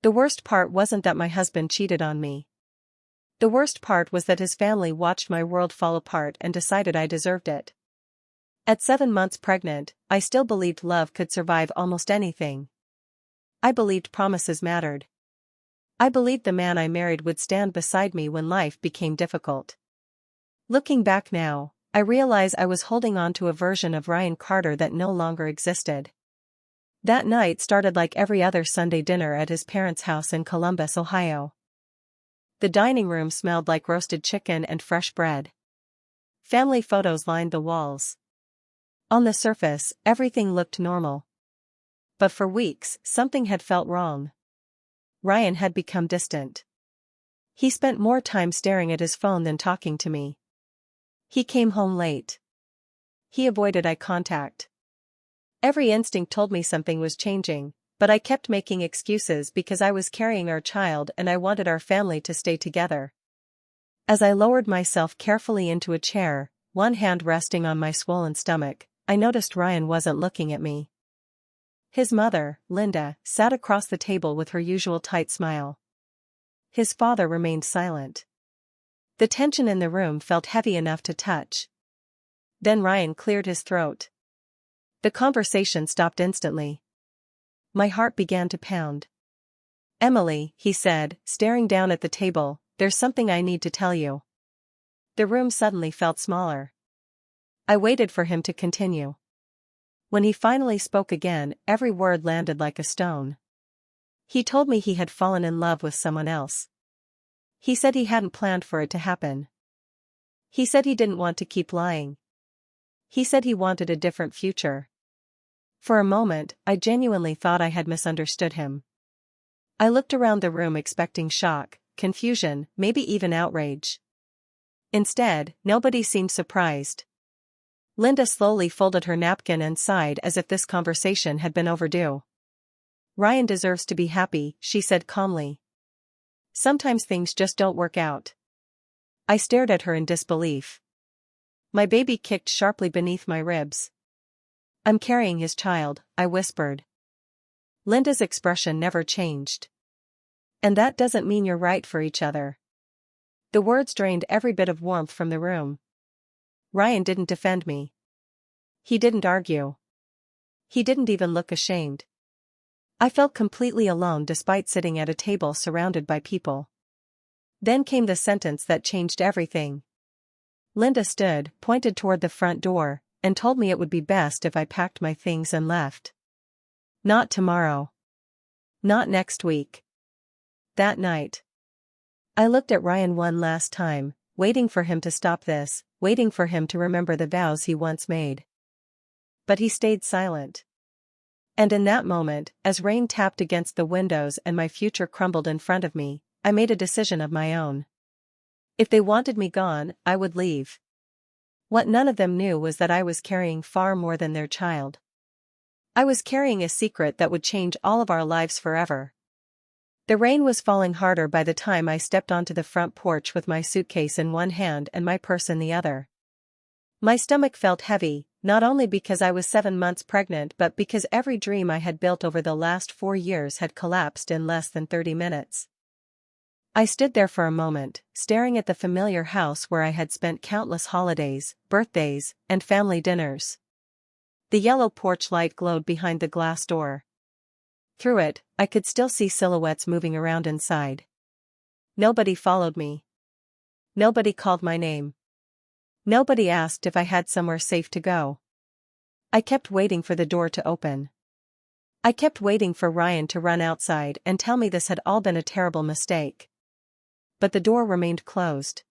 The worst part wasn't that my husband cheated on me. The worst part was that his family watched my world fall apart and decided I deserved it. At 7 months pregnant, I still believed love could survive almost anything. I believed promises mattered. I believed the man I married would stand beside me when life became difficult. Looking back now, I realize I was holding on to a version of Ryan Carter that no longer existed. That night started like every other Sunday dinner at his parents' house in Columbus, Ohio. The dining room smelled like roasted chicken and fresh bread. Family photos lined the walls. On the surface, everything looked normal. But for weeks, something had felt wrong. Ryan had become distant. He spent more time staring at his phone than talking to me. He came home late. He avoided eye contact. Every instinct told me something was changing, but I kept making excuses because I was carrying our child and I wanted our family to stay together. As I lowered myself carefully into a chair, one hand resting on my swollen stomach, I noticed Ryan wasn't looking at me. His mother, Linda, sat across the table with her usual tight smile. His father remained silent. The tension in the room felt heavy enough to touch. Then Ryan cleared his throat. The conversation stopped instantly. My heart began to pound. "Emily," he said, staring down at the table, "there's something I need to tell you." The room suddenly felt smaller. I waited for him to continue. When he finally spoke again, every word landed like a stone. He told me he had fallen in love with someone else. He said he hadn't planned for it to happen. He said he didn't want to keep lying. He said he wanted a different future. For a moment, I genuinely thought I had misunderstood him. I looked around the room expecting shock, confusion, maybe even outrage. Instead, nobody seemed surprised. Linda slowly folded her napkin and sighed as if this conversation had been overdue. "Ryan deserves to be happy," she said calmly. "Sometimes things just don't work out." I stared at her in disbelief. My baby kicked sharply beneath my ribs. "I'm carrying his child," I whispered. Linda's expression never changed. "And that doesn't mean you're right for each other." The words drained every bit of warmth from the room. Ryan didn't defend me. He didn't argue. He didn't even look ashamed. I felt completely alone despite sitting at a table surrounded by people. Then came the sentence that changed everything. Linda stood, pointed toward the front door, and told me it would be best if I packed my things and left. Not tomorrow. Not next week. That night. I looked at Ryan one last time, waiting for him to stop this, waiting for him to remember the vows he once made. But he stayed silent. And in that moment, as rain tapped against the windows and my future crumbled in front of me, I made a decision of my own. If they wanted me gone, I would leave. What none of them knew was that I was carrying far more than their child. I was carrying a secret that would change all of our lives forever. The rain was falling harder by the time I stepped onto the front porch with my suitcase in one hand and my purse in the other. My stomach felt heavy, not only because I was 7 months pregnant but because every dream I had built over the last 4 years had collapsed in less than 30 minutes. I stood there for a moment, staring at the familiar house where I had spent countless holidays, birthdays, and family dinners. The yellow porch light glowed behind the glass door. Through it, I could still see silhouettes moving around inside. Nobody followed me. Nobody called my name. Nobody asked if I had somewhere safe to go. I kept waiting for the door to open. I kept waiting for Ryan to run outside and tell me this had all been a terrible mistake. But the door remained closed.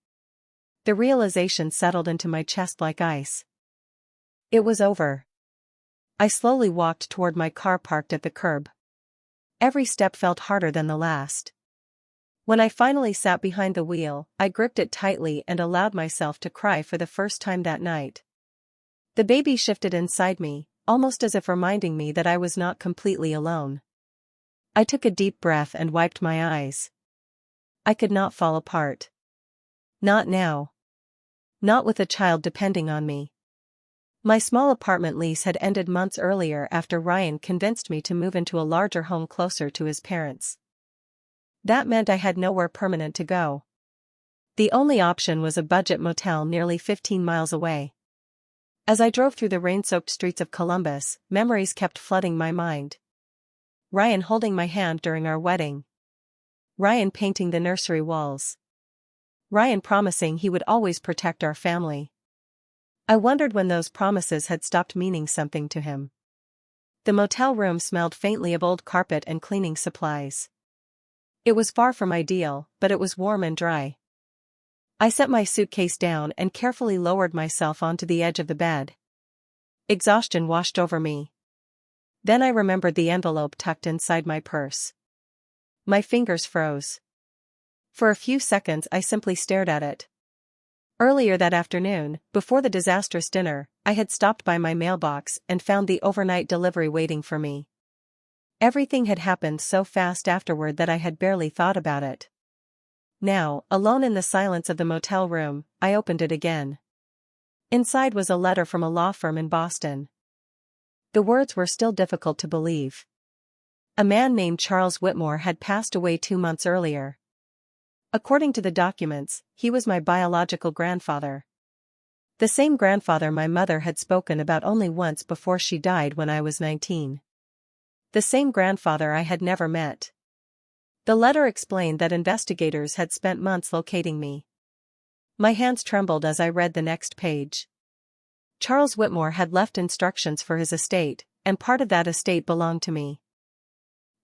The realization settled into my chest like ice. It was over. I slowly walked toward my car parked at the curb. Every step felt harder than the last. When I finally sat behind the wheel, I gripped it tightly and allowed myself to cry for the first time that night. The baby shifted inside me, almost as if reminding me that I was not completely alone. I took a deep breath and wiped my eyes. I could not fall apart. Not now. Not with a child depending on me. My small apartment lease had ended months earlier after Ryan convinced me to move into a larger home closer to his parents. That meant I had nowhere permanent to go. The only option was a budget motel nearly 15 miles away. As I drove through the rain-soaked streets of Columbus, memories kept flooding my mind. Ryan holding my hand during our wedding. Ryan painting the nursery walls. Ryan promising he would always protect our family. I wondered when those promises had stopped meaning something to him. The motel room smelled faintly of old carpet and cleaning supplies. It was far from ideal, but it was warm and dry. I set my suitcase down and carefully lowered myself onto the edge of the bed. Exhaustion washed over me. Then I remembered the envelope tucked inside my purse. My fingers froze. For a few seconds I simply stared at it. Earlier that afternoon, before the disastrous dinner, I had stopped by my mailbox and found the overnight delivery waiting for me. Everything had happened so fast afterward that I had barely thought about it. Now, alone in the silence of the motel room, I opened it again. Inside was a letter from a law firm in Boston. The words were still difficult to believe. A man named Charles Whitmore had passed away 2 months earlier. According to the documents, he was my biological grandfather. The same grandfather my mother had spoken about only once before she died when I was 19. The same grandfather I had never met. The letter explained that investigators had spent months locating me. My hands trembled as I read the next page. Charles Whitmore had left instructions for his estate, and part of that estate belonged to me.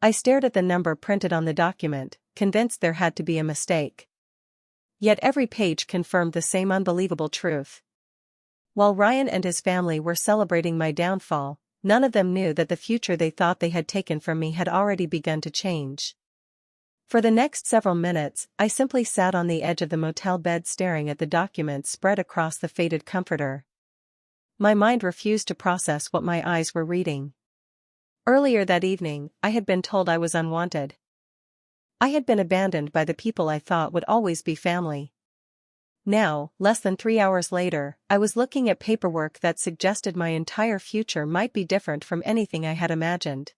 I stared at the number printed on the document, convinced there had to be a mistake. Yet every page confirmed the same unbelievable truth. While Ryan and his family were celebrating my downfall, none of them knew that the future they thought they had taken from me had already begun to change. For the next several minutes, I simply sat on the edge of the motel bed staring at the documents spread across the faded comforter. My mind refused to process what my eyes were reading. Earlier that evening, I had been told I was unwanted. I had been abandoned by the people I thought would always be family. Now, less than 3 hours later, I was looking at paperwork that suggested my entire future might be different from anything I had imagined.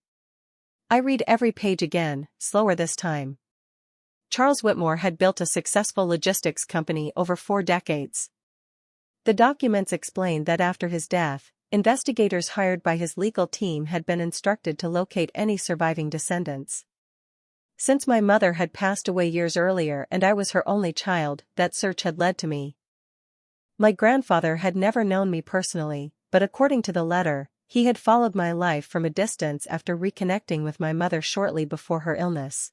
I read every page again, slower this time. Charles Whitmore had built a successful logistics company over 4 decades. The documents explained that after his death, investigators hired by his legal team had been instructed to locate any surviving descendants. Since my mother had passed away years earlier and I was her only child, that search had led to me. My grandfather had never known me personally, but according to the letter, he had followed my life from a distance after reconnecting with my mother shortly before her illness.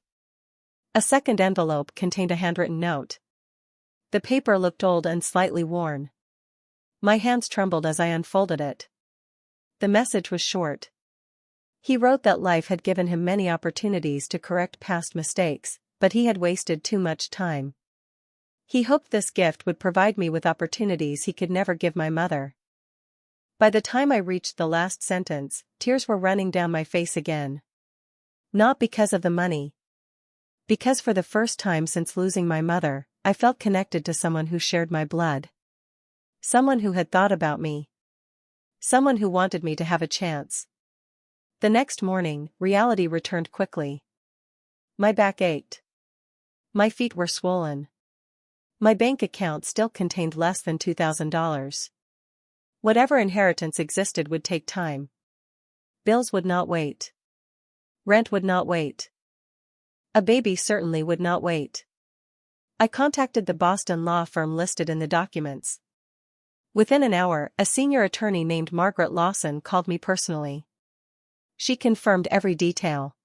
A second envelope contained a handwritten note. The paper looked old and slightly worn. My hands trembled as I unfolded it. The message was short. He wrote that life had given him many opportunities to correct past mistakes, but he had wasted too much time. He hoped this gift would provide me with opportunities he could never give my mother. By the time I reached the last sentence, tears were running down my face again. Not because of the money. Because for the first time since losing my mother, I felt connected to someone who shared my blood. Someone who had thought about me. Someone who wanted me to have a chance. The next morning, reality returned quickly. My back ached. My feet were swollen. My bank account still contained less than $2,000. Whatever inheritance existed would take time. Bills would not wait. Rent would not wait. A baby certainly would not wait. I contacted the Boston law firm listed in the documents. Within an hour, a senior attorney named Margaret Lawson called me personally. She confirmed every detail.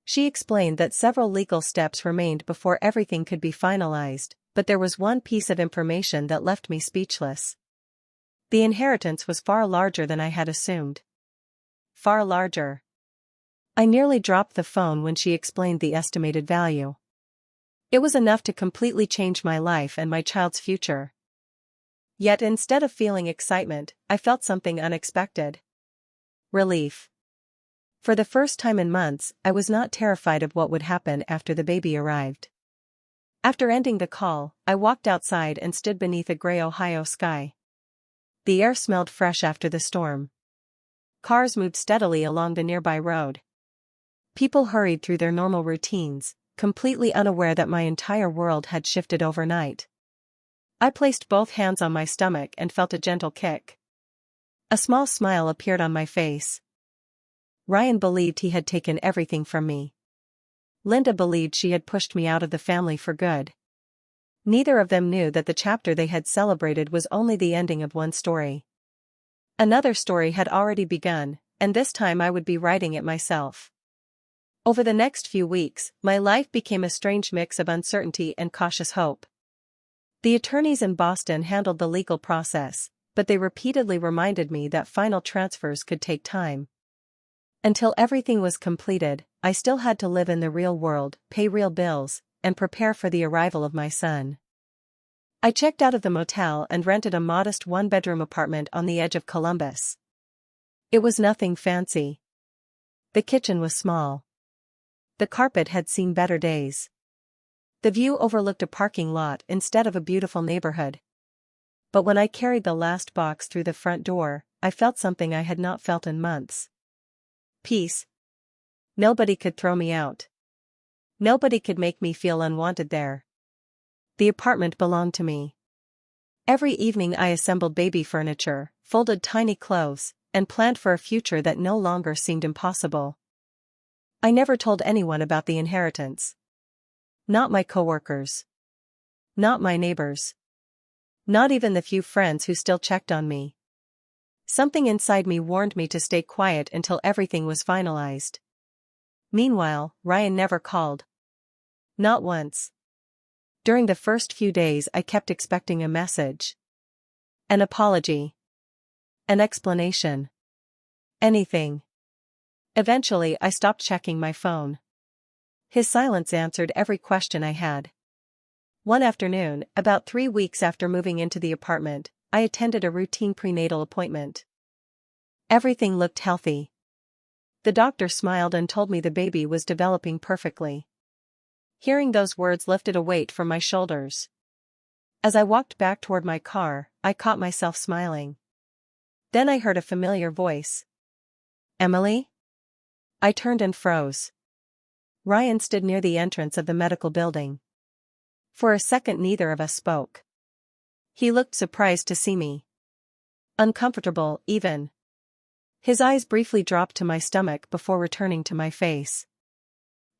She explained that several legal steps remained before everything could be finalized, but there was one piece of information that left me speechless. The inheritance was far larger than I had assumed. Far larger. I nearly dropped the phone when she explained the estimated value. It was enough to completely change my life and my child's future. Yet instead of feeling excitement, I felt something unexpected. Relief. For the first time in months, I was not terrified of what would happen after the baby arrived. After ending the call, I walked outside and stood beneath a gray Ohio sky. The air smelled fresh after the storm. Cars moved steadily along the nearby road. People hurried through their normal routines, completely unaware that my entire world had shifted overnight. I placed both hands on my stomach and felt a gentle kick. A small smile appeared on my face. Ryan believed he had taken everything from me. Linda believed she had pushed me out of the family for good. Neither of them knew that the chapter they had celebrated was only the ending of one story. Another story had already begun, and this time I would be writing it myself. Over the next few weeks, my life became a strange mix of uncertainty and cautious hope. The attorneys in Boston handled the legal process, but they repeatedly reminded me that final transfers could take time. Until everything was completed, I still had to live in the real world, pay real bills, and prepare for the arrival of my son. I checked out of the motel and rented a modest one-bedroom apartment on the edge of Columbus. It was nothing fancy. The kitchen was small. The carpet had seen better days. The view overlooked a parking lot instead of a beautiful neighborhood. But when I carried the last box through the front door, I felt something I had not felt in months. Peace. Nobody could throw me out. Nobody could make me feel unwanted there. The apartment belonged to me. Every evening I assembled baby furniture, folded tiny clothes, and planned for a future that no longer seemed impossible. I never told anyone about the inheritance. Not my coworkers. Not my neighbors. Not even the few friends who still checked on me. Something inside me warned me to stay quiet until everything was finalized. Meanwhile, Ryan never called. Not once. During the first few days I kept expecting a message. An apology. An explanation. Anything. Eventually I stopped checking my phone. His silence answered every question I had. One afternoon, about 3 weeks after moving into the apartment, I attended a routine prenatal appointment. Everything looked healthy. The doctor smiled and told me the baby was developing perfectly. Hearing those words lifted a weight from my shoulders. As I walked back toward my car, I caught myself smiling. Then I heard a familiar voice. Emily? I turned and froze. Ryan stood near the entrance of the medical building. For a second neither of us spoke. He looked surprised to see me. Uncomfortable, even. His eyes briefly dropped to my stomach before returning to my face.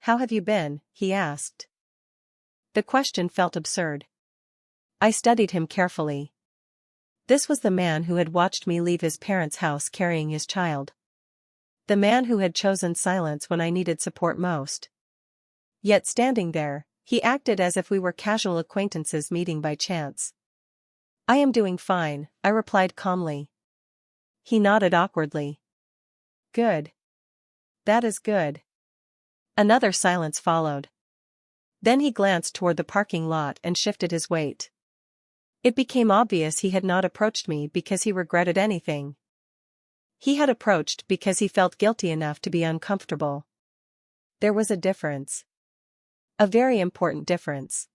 How have you been? He asked. The question felt absurd. I studied him carefully. This was the man who had watched me leave his parents' house carrying his child. The man who had chosen silence when I needed support most. Yet standing there, he acted as if we were casual acquaintances meeting by chance. I am doing fine, I replied calmly. He nodded awkwardly. Good. That is good. Another silence followed. Then he glanced toward the parking lot and shifted his weight. It became obvious he had not approached me because he regretted anything. He had approached because he felt guilty enough to be uncomfortable. There was a difference. A very important difference.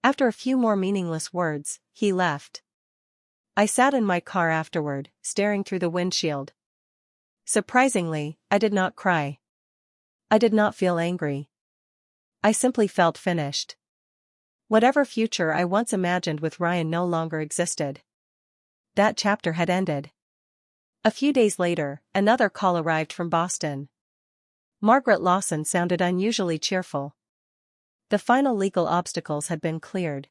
After a few more meaningless words, he left. I sat in my car afterward, staring through the windshield. Surprisingly, I did not cry. I did not feel angry. I simply felt finished. Whatever future I once imagined with Ryan no longer existed. That chapter had ended. A few days later, another call arrived from Boston. Margaret Lawson sounded unusually cheerful. The final legal obstacles had been cleared.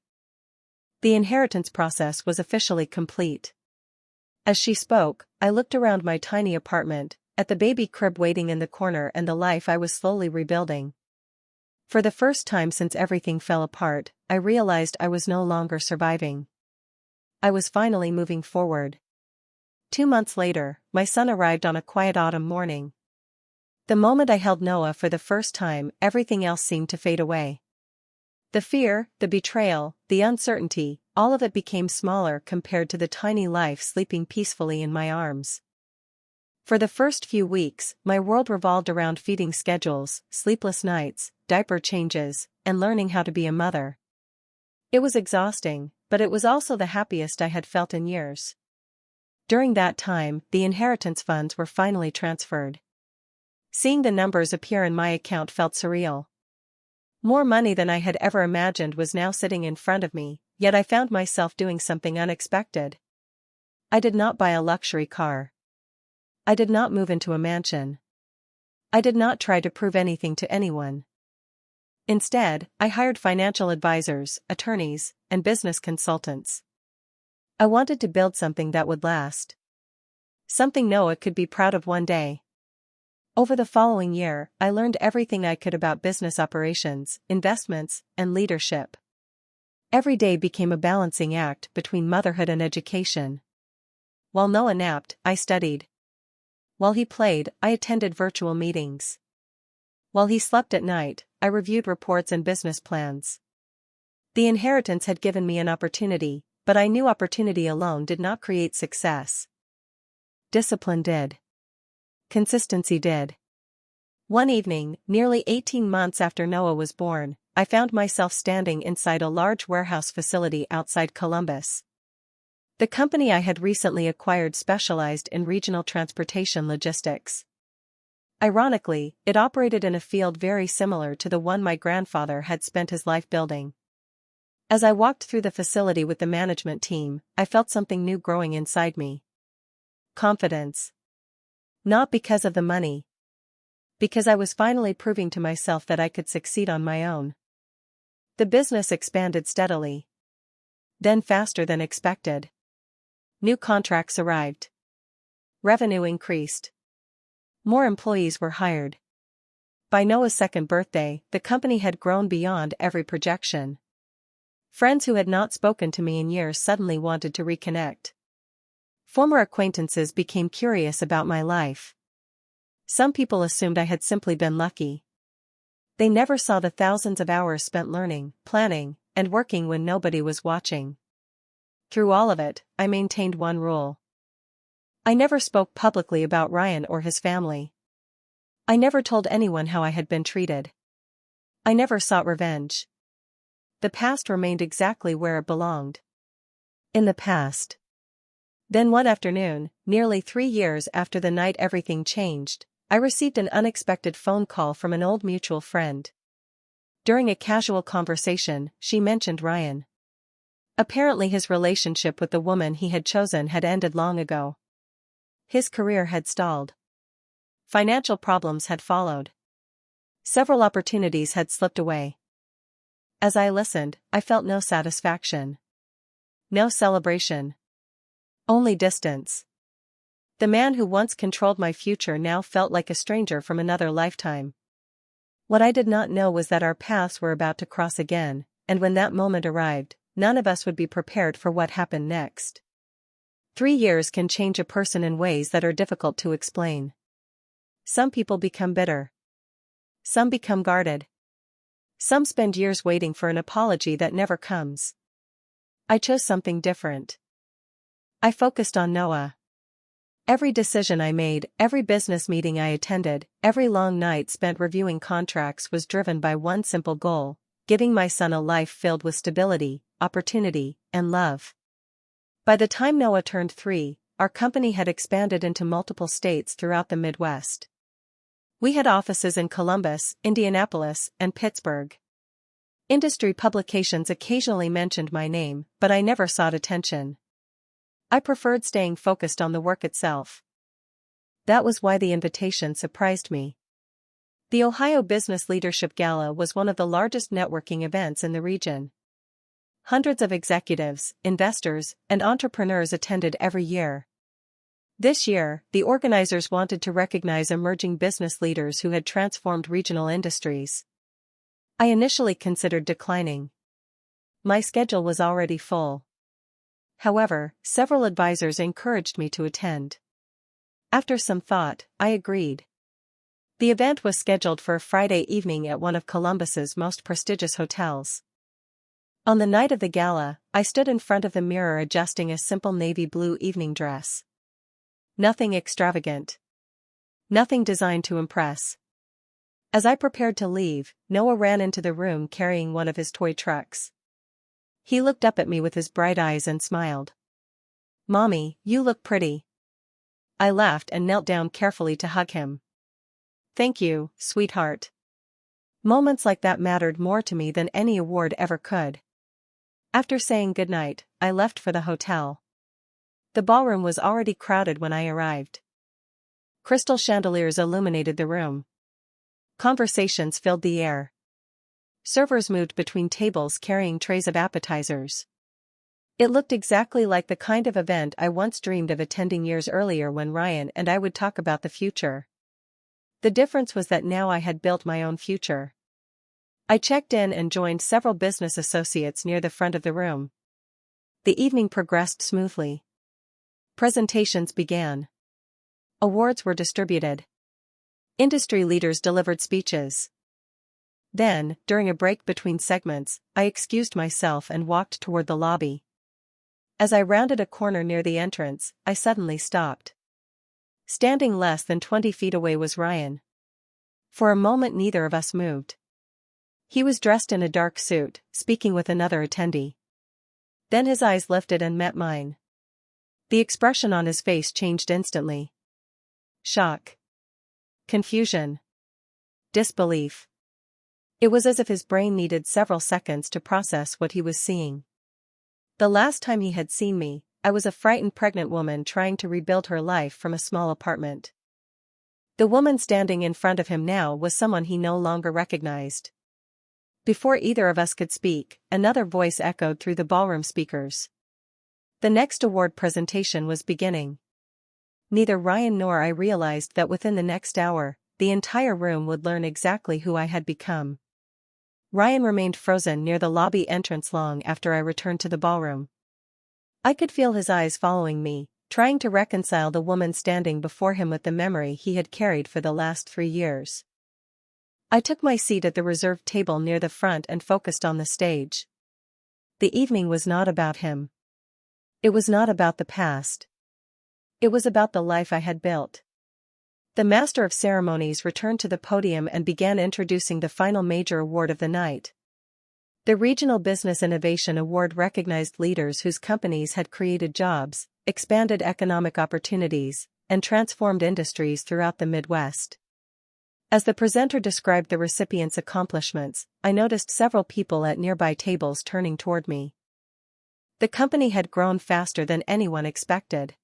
The inheritance process was officially complete. As she spoke, I looked around my tiny apartment, at the baby crib waiting in the corner and the life I was slowly rebuilding. For the first time since everything fell apart, I realized I was no longer surviving. I was finally moving forward. 2 months later, my son arrived on a quiet autumn morning. The moment I held Noah for the first time, everything else seemed to fade away. The fear, the betrayal, the uncertainty, all of it became smaller compared to the tiny life sleeping peacefully in my arms. For the first few weeks, my world revolved around feeding schedules, sleepless nights, diaper changes, and learning how to be a mother. It was exhausting, but it was also the happiest I had felt in years. During that time, the inheritance funds were finally transferred. Seeing the numbers appear in my account felt surreal. More money than I had ever imagined was now sitting in front of me, yet I found myself doing something unexpected. I did not buy a luxury car. I did not move into a mansion. I did not try to prove anything to anyone. Instead, I hired financial advisors, attorneys, and business consultants. I wanted to build something that would last. Something Noah could be proud of one day. Over the following year, I learned everything I could about business operations, investments, and leadership. Every day became a balancing act between motherhood and education. While Noah napped, I studied. While he played, I attended virtual meetings. While he slept at night, I reviewed reports and business plans. The inheritance had given me an opportunity, but I knew opportunity alone did not create success. Discipline did. Consistency did. One evening, nearly 18 months after Noah was born, I found myself standing inside a large warehouse facility outside Columbus. The company I had recently acquired specialized in regional transportation logistics. Ironically, it operated in a field very similar to the one my grandfather had spent his life building. As I walked through the facility with the management team, I felt something new growing inside me. Confidence. Not because of the money. Because I was finally proving to myself that I could succeed on my own. The business expanded steadily. Then faster than expected. New contracts arrived. Revenue increased. More employees were hired. By Noah's second birthday, the company had grown beyond every projection. Friends who had not spoken to me in years suddenly wanted to reconnect. Former acquaintances became curious about my life. Some people assumed I had simply been lucky. They never saw the thousands of hours spent learning, planning, and working when nobody was watching. Through all of it, I maintained one rule. I never spoke publicly about Ryan or his family. I never told anyone how I had been treated. I never sought revenge. The past remained exactly where it belonged. In the past. Then one afternoon, nearly 3 years after the night everything changed, I received an unexpected phone call from an old mutual friend. During a casual conversation, she mentioned Ryan. Apparently his relationship with the woman he had chosen had ended long ago. His career had stalled. Financial problems had followed. Several opportunities had slipped away. As I listened, I felt no satisfaction. No celebration. Only distance. The man who once controlled my future now felt like a stranger from another lifetime. What I did not know was that our paths were about to cross again, and when that moment arrived, none of us would be prepared for what happened next. 3 years can change a person in ways that are difficult to explain. Some people become bitter. Some become guarded. Some spend years waiting for an apology that never comes. I chose something different. I focused on Noah. Every decision I made, every business meeting I attended, every long night spent reviewing contracts was driven by one simple goal: giving my son a life filled with stability, opportunity, and love. By the time Noah turned 3, our company had expanded into multiple states throughout the Midwest. We had offices in Columbus, Indianapolis, and Pittsburgh. Industry publications occasionally mentioned my name, but I never sought attention. I preferred staying focused on the work itself. That was why the invitation surprised me. The Ohio Business Leadership Gala was one of the largest networking events in the region. Hundreds of executives, investors, and entrepreneurs attended every year. This year, the organizers wanted to recognize emerging business leaders who had transformed regional industries. I initially considered declining. My schedule was already full. However, several advisors encouraged me to attend. After some thought, I agreed. The event was scheduled for a Friday evening at one of Columbus's most prestigious hotels. On the night of the gala, I stood in front of the mirror adjusting a simple navy blue evening dress. Nothing extravagant. Nothing designed to impress. As I prepared to leave, Noah ran into the room carrying one of his toy trucks. He looked up at me with his bright eyes and smiled. "Mommy, you look pretty." I laughed and knelt down carefully to hug him. "Thank you, sweetheart." Moments like that mattered more to me than any award ever could. After saying goodnight, I left for the hotel. The ballroom was already crowded when I arrived. Crystal chandeliers illuminated the room. Conversations filled the air. Servers moved between tables carrying trays of appetizers. It looked exactly like the kind of event I once dreamed of attending years earlier when Ryan and I would talk about the future. The difference was that now I had built my own future. I checked in and joined several business associates near the front of the room. The evening progressed smoothly. Presentations began. Awards were distributed. Industry leaders delivered speeches. Then, during a break between segments, I excused myself and walked toward the lobby. As I rounded a corner near the entrance, I suddenly stopped. Standing less than 20 feet away was Ryan. For a moment neither of us moved. He was dressed in a dark suit, speaking with another attendee. Then his eyes lifted and met mine. The expression on his face changed instantly. Shock. Confusion. Disbelief. It was as if his brain needed several seconds to process what he was seeing. The last time he had seen me, I was a frightened pregnant woman trying to rebuild her life from a small apartment. The woman standing in front of him now was someone he no longer recognized. Before either of us could speak, another voice echoed through the ballroom speakers. The next award presentation was beginning. Neither Ryan nor I realized that within the next hour, the entire room would learn exactly who I had become. Ryan remained frozen near the lobby entrance long after I returned to the ballroom. I could feel his eyes following me, trying to reconcile the woman standing before him with the memory he had carried for the last 3 years. I took my seat at the reserved table near the front and focused on the stage. The evening was not about him. It was not about the past. It was about the life I had built. The Master of Ceremonies returned to the podium and began introducing the final major award of the night. The Regional Business Innovation Award recognized leaders whose companies had created jobs, expanded economic opportunities, and transformed industries throughout the Midwest. As the presenter described the recipients' accomplishments, I noticed several people at nearby tables turning toward me. The company had grown faster than anyone expected.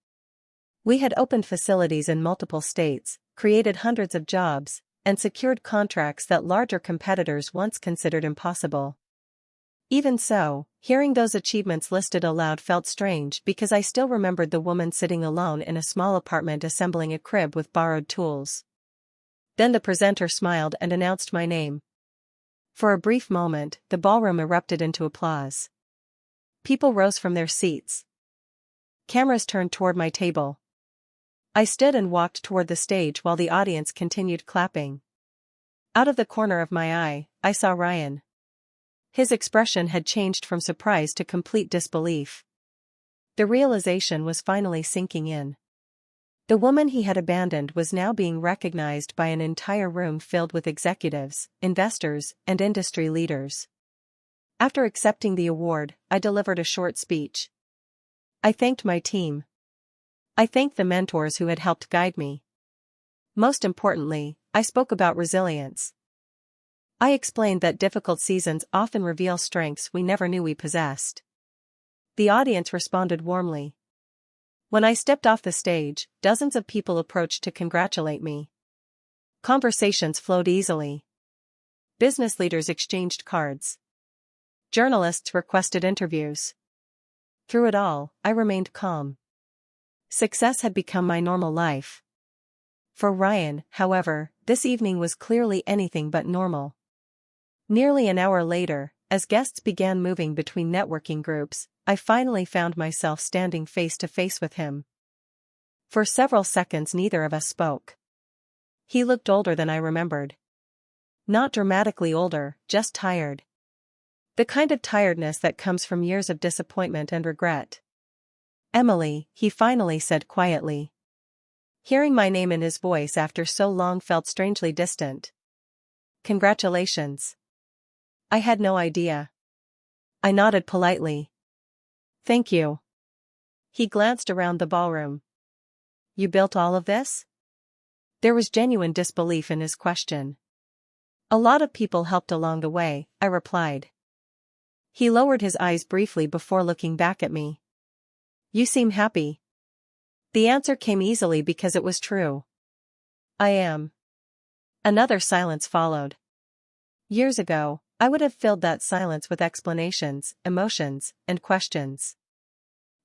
We had opened facilities in multiple states, created hundreds of jobs, and secured contracts that larger competitors once considered impossible. Even so, hearing those achievements listed aloud felt strange because I still remembered the woman sitting alone in a small apartment assembling a crib with borrowed tools. Then the presenter smiled and announced my name. For a brief moment, the ballroom erupted into applause. People rose from their seats. Cameras turned toward my table. I stood and walked toward the stage while the audience continued clapping. Out of the corner of my eye, I saw Ryan. His expression had changed from surprise to complete disbelief. The realization was finally sinking in. The woman he had abandoned was now being recognized by an entire room filled with executives, investors, and industry leaders. After accepting the award, I delivered a short speech. I thanked my team. I thanked the mentors who had helped guide me. Most importantly, I spoke about resilience. I explained that difficult seasons often reveal strengths we never knew we possessed. The audience responded warmly. When I stepped off the stage, dozens of people approached to congratulate me. Conversations flowed easily. Business leaders exchanged cards. Journalists requested interviews. Through it all, I remained calm. Success had become my normal life. For Ryan, however, this evening was clearly anything but normal. Nearly an hour later, as guests began moving between networking groups, I finally found myself standing face to face with him. For several seconds neither of us spoke. He looked older than I remembered. Not dramatically older, just tired. The kind of tiredness that comes from years of disappointment and regret. "Emily," he finally said quietly. Hearing my name in his voice after so long felt strangely distant. "Congratulations." I had no idea. I nodded politely. "Thank you." He glanced around the ballroom. "You built all of this?" There was genuine disbelief in his question. A lot of people helped along the way, I replied. He lowered his eyes briefly before looking back at me. You seem happy. The answer came easily because it was true. I am. Another silence followed. Years ago, I would have filled that silence with explanations, emotions, and questions.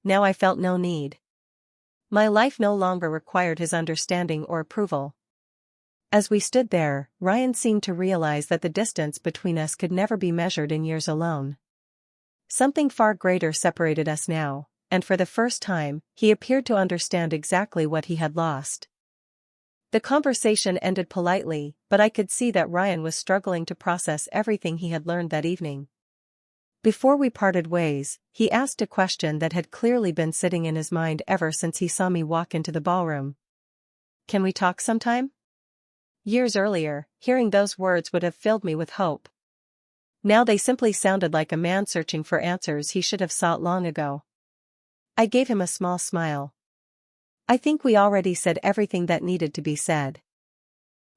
Now I felt no need. My life no longer required his understanding or approval. As we stood there, Ryan seemed to realize that the distance between us could never be measured in years alone. Something far greater separated us now, and for the first time, he appeared to understand exactly what he had lost. The conversation ended politely, but I could see that Ryan was struggling to process everything he had learned that evening. Before we parted ways, he asked a question that had clearly been sitting in his mind ever since he saw me walk into the ballroom. Can we talk sometime? Years earlier, hearing those words would have filled me with hope. Now they simply sounded like a man searching for answers he should have sought long ago. I gave him a small smile. I think we already said everything that needed to be said.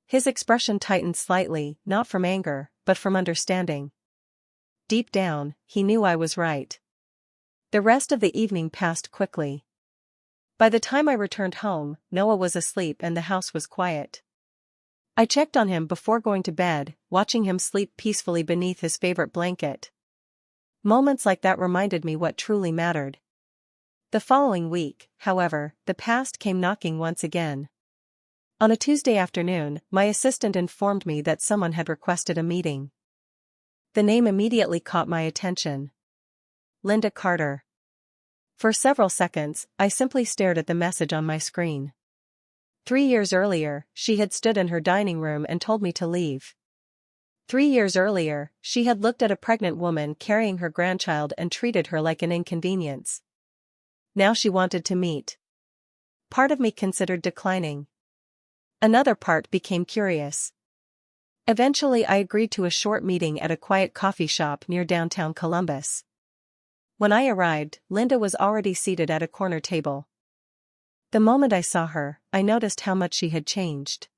His expression tightened slightly, not from anger, but from understanding. Deep down, he knew I was right. The rest of the evening passed quickly. By the time I returned home, Noah was asleep and the house was quiet. I checked on him before going to bed, watching him sleep peacefully beneath his favorite blanket. Moments like that reminded me what truly mattered. The following week, however, the past came knocking once again. On a Tuesday afternoon, my assistant informed me that someone had requested a meeting. The name immediately caught my attention. Linda Carter. For several seconds, I simply stared at the message on my screen. 3 years earlier, she had stood in her dining room and told me to leave. 3 years earlier, she had looked at a pregnant woman carrying her grandchild and treated her like an inconvenience. Now she wanted to meet. Part of me considered declining. Another part became curious. Eventually I agreed to a short meeting at a quiet coffee shop near downtown Columbus. When I arrived, Linda was already seated at a corner table. The moment I saw her, I noticed how much she had changed.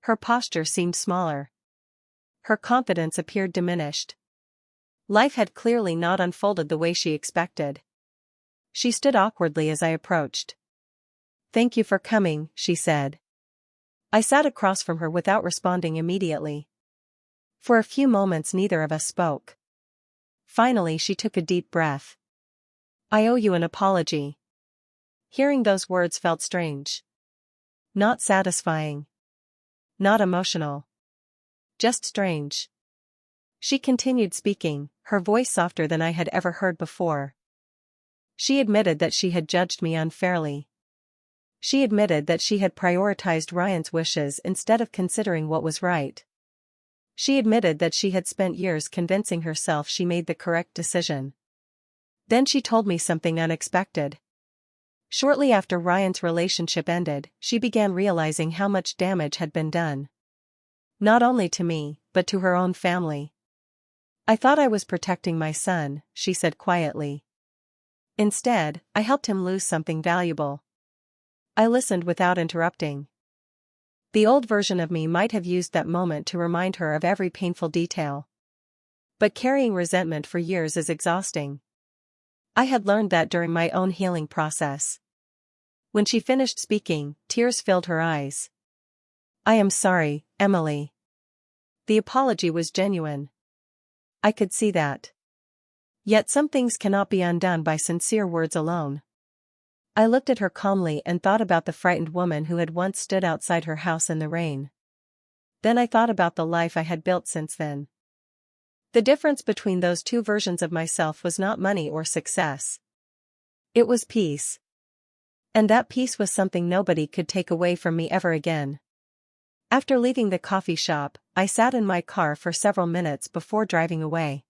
Her posture seemed smaller. Her confidence appeared diminished. Life had clearly not unfolded the way she expected. She stood awkwardly as I approached. "Thank you for coming," she said. I sat across from her without responding immediately. For a few moments neither of us spoke. Finally she took a deep breath. "I owe you an apology." Hearing those words felt strange. Not satisfying. Not emotional. Just strange. She continued speaking, her voice softer than I had ever heard before. She admitted that she had judged me unfairly. She admitted that she had prioritized Ryan's wishes instead of considering what was right. She admitted that she had spent years convincing herself she made the correct decision. Then she told me something unexpected. Shortly after Ryan's relationship ended, she began realizing how much damage had been done. Not only to me, but to her own family. "I thought I was protecting my son," she said quietly. "Instead, I helped him lose something valuable." I listened without interrupting. The old version of me might have used that moment to remind her of every painful detail. But carrying resentment for years is exhausting. I had learned that during my own healing process. When she finished speaking, tears filled her eyes. "I am sorry, Emily." The apology was genuine. I could see that. Yet some things cannot be undone by sincere words alone. I looked at her calmly and thought about the frightened woman who had once stood outside her house in the rain. Then I thought about the life I had built since then. The difference between those two versions of myself was not money or success. It was peace. And that peace was something nobody could take away from me ever again. After leaving the coffee shop, I sat in my car for several minutes before driving away.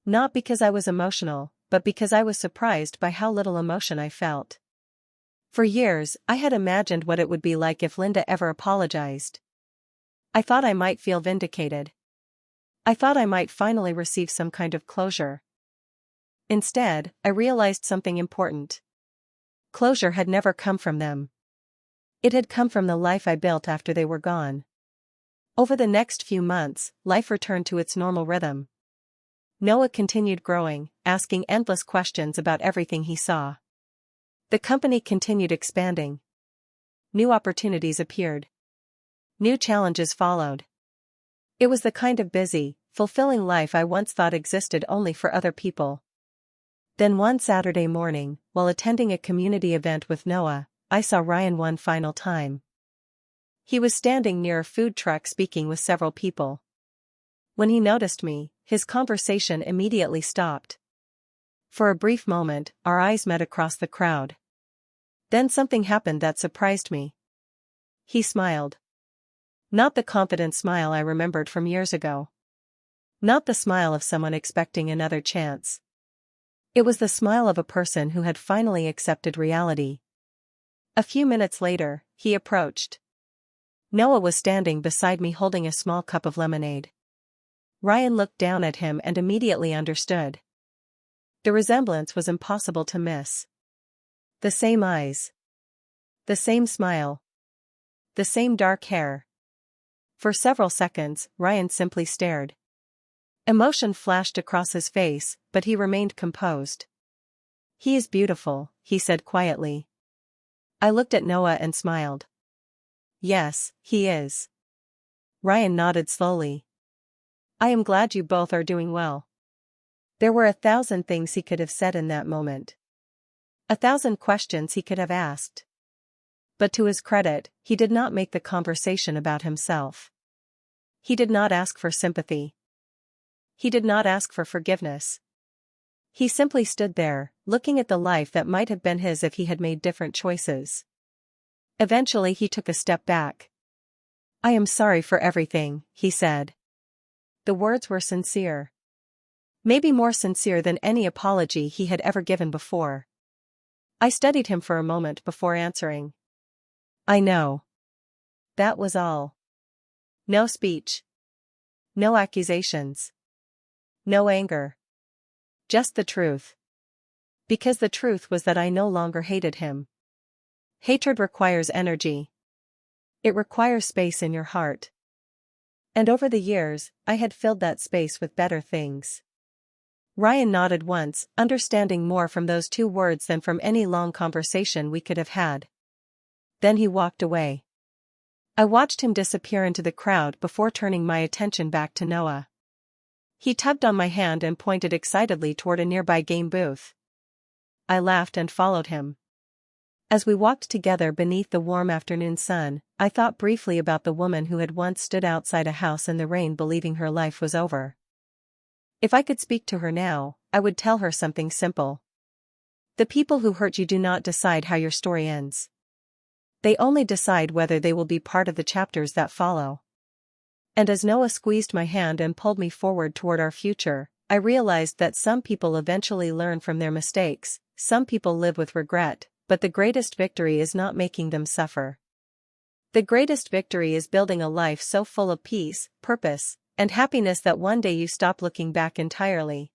Not because I was emotional, but because I was surprised by how little emotion I felt. For years, I had imagined what it would be like if Linda ever apologized. I thought I might feel vindicated. I thought I might finally receive some kind of closure. Instead, I realized something important. Closure had never come from them. It had come from the life I built after they were gone. Over the next few months, life returned to its normal rhythm. Noah continued growing, asking endless questions about everything he saw. The company continued expanding. New opportunities appeared. New challenges followed. It was the kind of busy, fulfilling life I once thought existed only for other people. Then one Saturday morning, while attending a community event with Noah, I saw Ryan one final time. He was standing near a food truck speaking with several people. When he noticed me, his conversation immediately stopped. For a brief moment, our eyes met across the crowd. Then something happened that surprised me. He smiled. Not the confident smile I remembered from years ago. Not the smile of someone expecting another chance. It was the smile of a person who had finally accepted reality. A few minutes later, he approached. Noah was standing beside me holding a small cup of lemonade. Ryan looked down at him and immediately understood. The resemblance was impossible to miss. The same eyes. The same smile. The same dark hair. For several seconds, Ryan simply stared. Emotion flashed across his face, but he remained composed. "He is beautiful," he said quietly. I looked at Noah and smiled. "Yes, he is." Ryan nodded slowly. "I am glad you both are doing well." There were 1,000 things he could have said in that moment. 1,000 questions he could have asked. But to his credit, he did not make the conversation about himself. He did not ask for sympathy. He did not ask for forgiveness. He simply stood there, looking at the life that might have been his if he had made different choices. Eventually he took a step back. "I am sorry for everything," he said. The words were sincere. Maybe more sincere than any apology he had ever given before. I studied him for a moment before answering. "I know." That was all. No speech. No accusations. No anger. Just the truth. Because the truth was that I no longer hated him. Hatred requires energy. It requires space in your heart. And over the years, I had filled that space with better things. Ryan nodded once, understanding more from those 2 words than from any long conversation we could have had. Then he walked away. I watched him disappear into the crowd before turning my attention back to Noah. He tugged on my hand and pointed excitedly toward a nearby game booth. I laughed and followed him. As we walked together beneath the warm afternoon sun, I thought briefly about the woman who had once stood outside a house in the rain believing her life was over. If I could speak to her now, I would tell her something simple. The people who hurt you do not decide how your story ends. They only decide whether they will be part of the chapters that follow. And as Noah squeezed my hand and pulled me forward toward our future, I realized that some people eventually learn from their mistakes, some people live with regret, but the greatest victory is not making them suffer. The greatest victory is building a life so full of peace, purpose, and happiness that one day you stop looking back entirely.